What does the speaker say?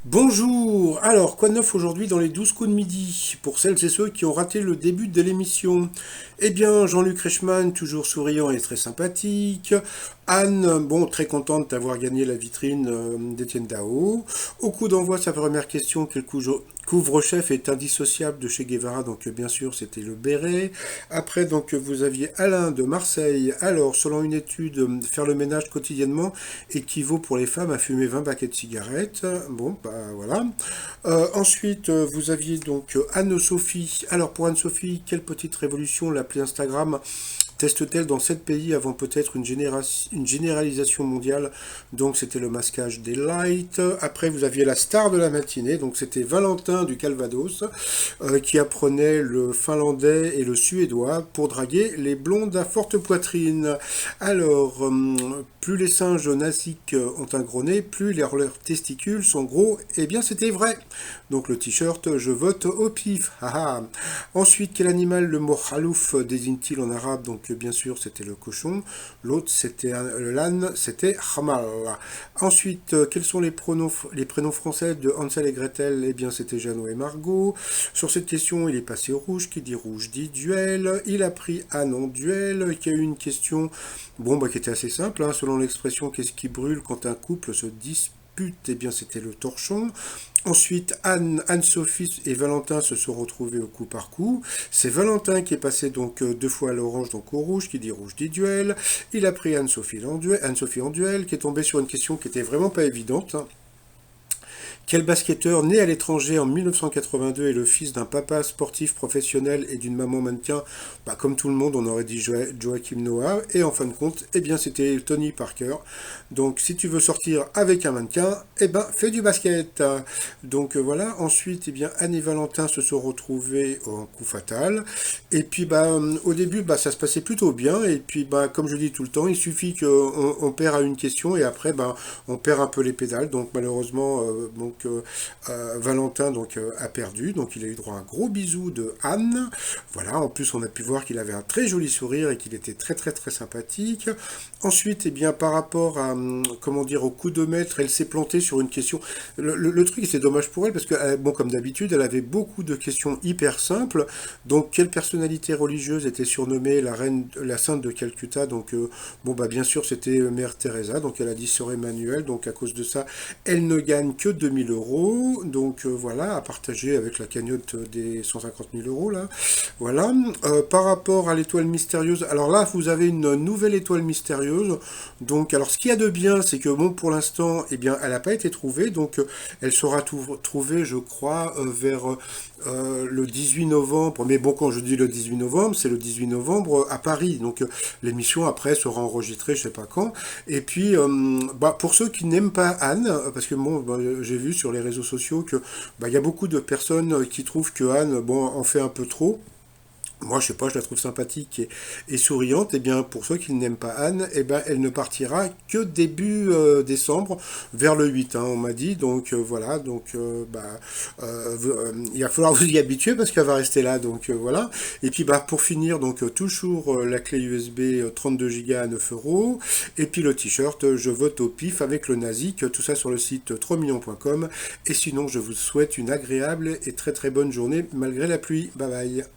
Bonjour! Alors, quoi de neuf aujourd'hui dans les 12 coups de midi? Pour celles et ceux qui ont raté le début de l'émission. Eh bien, Jean-Luc Reichmann, toujours souriant et très sympathique. Anne, bon, très contente d'avoir gagné la vitrine d'Étienne Dao. Au coup d'envoi, sa première question, quel couvre-chef est indissociable de chez Guevara? Donc, bien sûr, c'était le béret. Après, donc, vous aviez Alain de Marseille. Alors, selon une étude, faire le ménage quotidiennement équivaut pour les femmes à fumer 20 paquets de cigarettes. Bon, bah voilà. Ensuite, vous aviez donc Anne-Sophie. Alors, pour Anne-Sophie, quelle petite révolution l'appli Instagram teste-t-elle dans 7 pays avant peut-être une généralisation mondiale? Donc c'était le masquage des lights. Après vous aviez la star de la matinée, donc c'était Valentin du Calvados, qui apprenait le finlandais et le suédois pour draguer les blondes à forte poitrine. Alors, plus les singes nasiques ont un gros nez, plus leurs testicules sont gros. Eh bien c'était vrai. Donc le t-shirt, je vote au pif. Haha. Ensuite, quel animal le mot halouf désigne-t-il en arabe? Donc bien sûr, c'était le cochon. L'autre, c'était l'âne, c'était hamal. Ensuite, quels sont les prénoms français de Hansel et Gretel? Eh bien, c'était Jeannot et Margot. Sur cette question, il est passé au rouge. Qui dit rouge dit duel. Il a pris Anne en duel. Qui a eu une question, bon, bah, qui était assez simple, hein, selon l'expression, qu'est-ce qui brûle quand un couple se dispute? Eh bien, c'était le torchon. Ensuite, Anne-Sophie et Valentin se sont retrouvés au coup par coup. C'est Valentin qui est passé donc deux fois à l'orange, donc au rouge, qui dit rouge dit duel. Il a pris Anne-Sophie en duel, qui est tombé sur une question qui était vraiment pas évidente, hein. Quel basketteur né à l'étranger en 1982 est le fils d'un papa sportif professionnel et d'une maman mannequin? Bah, comme tout le monde, on aurait dit Joachim Noah. Et en fin de compte, eh bien, c'était Tony Parker. Donc, si tu veux sortir avec un mannequin, eh ben, fais du basket. Donc, voilà. Ensuite, eh bien, Anne et Valentin se sont retrouvés en coup fatal. Et puis, bah, au début, bah, ça se passait plutôt bien. Et puis, bah, comme je dis tout le temps, il suffit qu'on perd à une question et après, bah, on perd un peu les pédales. Donc, malheureusement, Valentin a perdu, donc il a eu droit à un gros bisou de Anne. Voilà, en plus on a pu voir qu'il avait un très joli sourire et qu'il était très très très sympathique. Ensuite, eh bien, par rapport à, comment dire, au coup de maître, elle s'est plantée sur une question. Le truc, c'est dommage pour elle parce que, bon, comme d'habitude, elle avait beaucoup de questions hyper simples. Donc, quelle personnalité religieuse était surnommée la reine, la sainte de Calcutta? Donc, bon, bah, bien sûr, c'était Mère Teresa. Donc, elle a dit Sœur Emmanuel. Donc, à cause de ça, elle ne gagne que 2 000 euros. Donc, voilà, à partager avec la cagnotte des 150 000 euros, là. Voilà. Par rapport à l'étoile mystérieuse, alors là, vous avez une nouvelle étoile mystérieuse. Donc, alors, ce qu'il y a de bien, c'est que, bon, pour l'instant, eh bien, elle n'a pas été trouvée. Donc, elle sera trouvée, je crois, vers le 18 novembre. Mais bon, quand je dis le 18 novembre, c'est le 18 novembre à Paris. Donc, l'émission, après, sera enregistrée, je sais pas quand. Et puis, bah, pour ceux qui n'aiment pas Anne, parce que, bon, bah, j'ai vu sur les réseaux sociaux que, bah, il y a beaucoup de personnes qui trouvent que Anne, bon, en fait un peu trop. Moi, je sais pas, je la trouve sympathique et souriante. Eh bien, pour ceux qui n'aiment pas Anne, eh ben, elle ne partira que début décembre, vers le 8, hein, on m'a dit. Donc voilà, donc bah, il va falloir vous y habituer parce qu'elle va rester là. Donc voilà. Et puis bah pour finir, donc toujours la clé USB 32 Go à 9 euros. Et puis le t-shirt, je vote au pif avec le Nazik. Tout ça sur le site 3millions.com. Et sinon, je vous souhaite une agréable et très très bonne journée malgré la pluie. Bye bye.